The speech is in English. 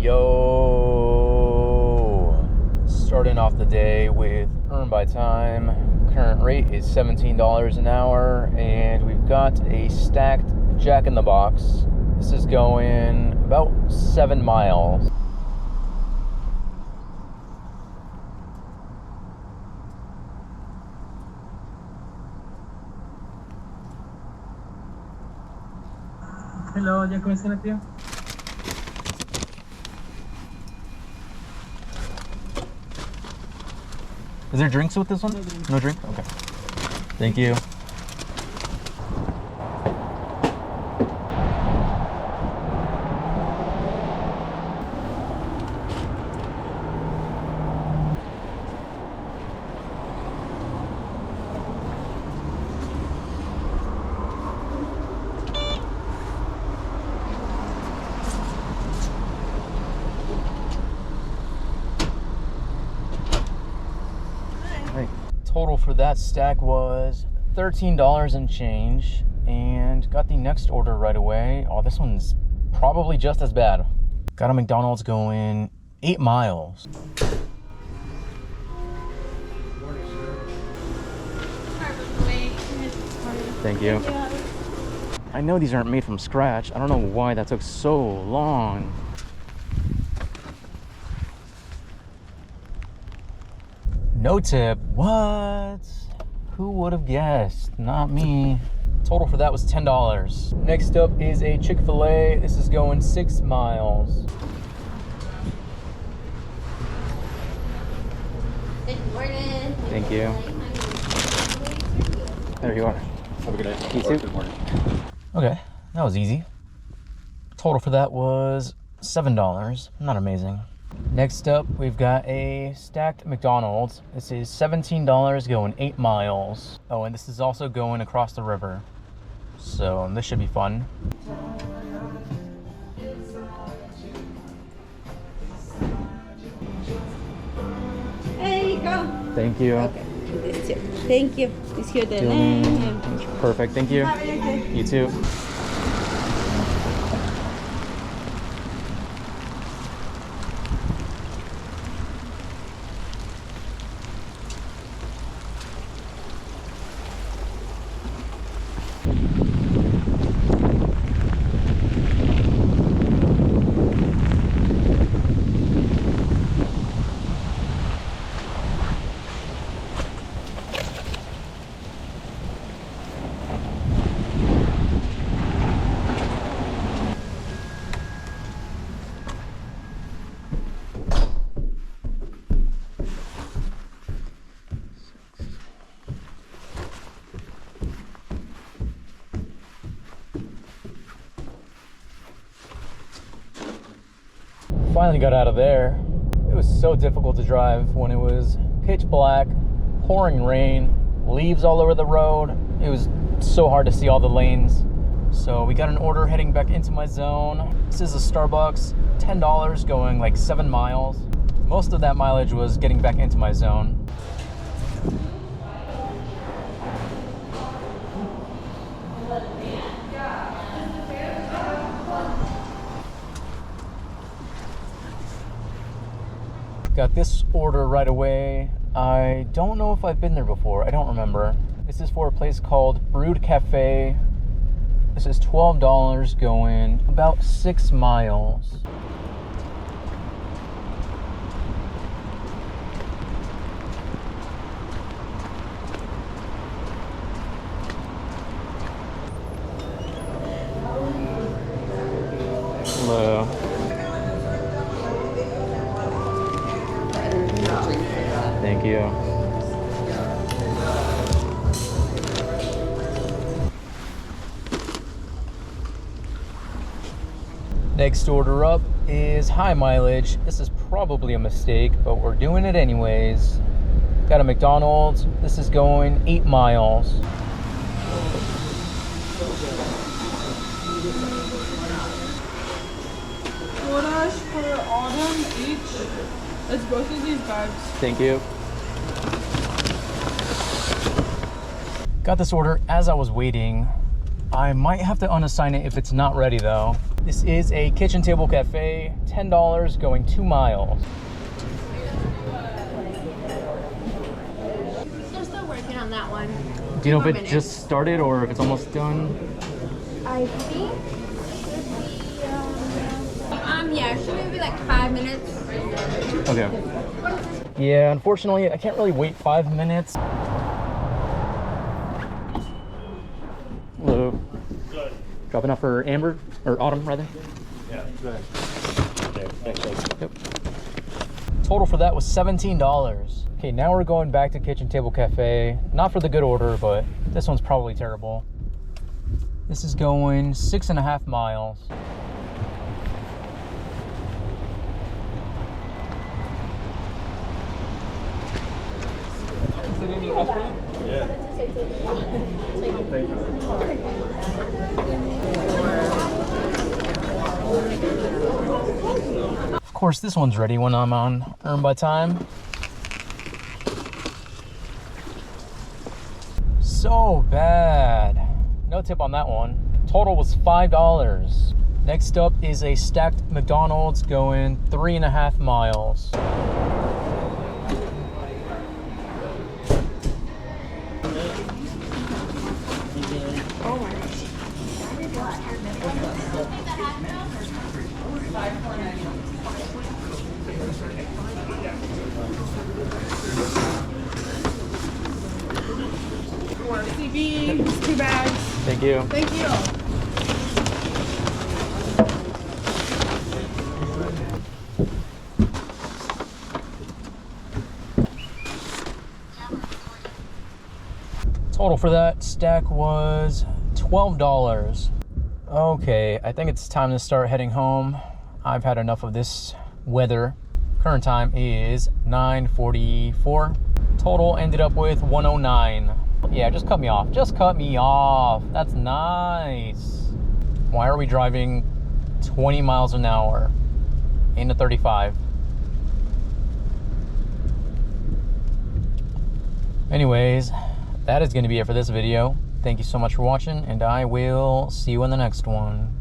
Yo, starting off the day with earn by time. Current rate is $17 an hour, and we've got a stacked Jack in the Box. This is going about 7 miles. Hello, ¿ya comiste la tía? Is there drinks with this one? No drink? Okay. Thank you. Total for that stack was $13 and change, and got the next order right away. Oh, this one's probably just as bad. Got a McDonald's going 8 miles. Thank you. I know these aren't made from scratch. I don't know why that took so long. No tip. What? Who would have guessed? Not me. Total for that was $10. Next up is a Chick-fil-A. This is going 6 miles. Good morning. Thank you. There you are. Have a good day. You too. Good morning. Okay, that was easy. Total for that was $7. Not amazing. Next up, we've got a stacked McDonald's. This is $17 going 8 miles. Oh, and this is also going across the river. So this should be fun. There you go. Thank you. Okay, this too. Thank you. It's here the name. Perfect, thank you. Have a good day. You too. Finally got out of there. It was so difficult to drive when it was pitch black, pouring rain, leaves all over the road. It was so hard to see all the lanes. So we got an order heading back into my zone. This is a Starbucks, $10 going like 7 miles. Most of that mileage was getting back into my zone. Got this order right away. I don't know if I've been there before. I don't remember. This is for a place called Brewed Cafe. This is $12 going about 6 miles. Hello. Thank you. Next order up is high mileage. This is probably a mistake, but we're doing it anyways. Got a McDonald's. This is going 8 miles. DoorDash for Autumn each. It's both of these bags. Thank you. Got this order as I was waiting. I might have to unassign it if it's not ready though. This is a kitchen table cafe, $10 going 2 miles. They're still working on that one. Do you know if it just started or if it's almost done? I think yeah, it should be like 5 minutes. Okay. Yeah, unfortunately, I can't really wait 5 minutes. Hello. Good. Dropping off for Amber, or Autumn, rather? Yeah, go ahead. Okay, thanks. Yep. Total for that was $17. Okay, now we're going back to Kitchen Table Cafe. Not for the good order, but this one's probably terrible. This is going 6.5 miles. Of course, this one's ready when I'm on Earn by Time. So bad. No tip on that one. Total was $5. Next up is a stacked McDonald's going 3.5 miles. CB, 2 bags. Thank you. Thank you. Total for that stack was $12. Okay, I think it's time to start heading home. I've had enough of this weather. Current time is 9:44. Total ended up with 109. Yeah, just cut me off. Just cut me off. That's nice. Why are we driving 20 miles an hour into 35? Anyways, that is going to be it for this video. Thank you so much for watching, and I will see you in the next one.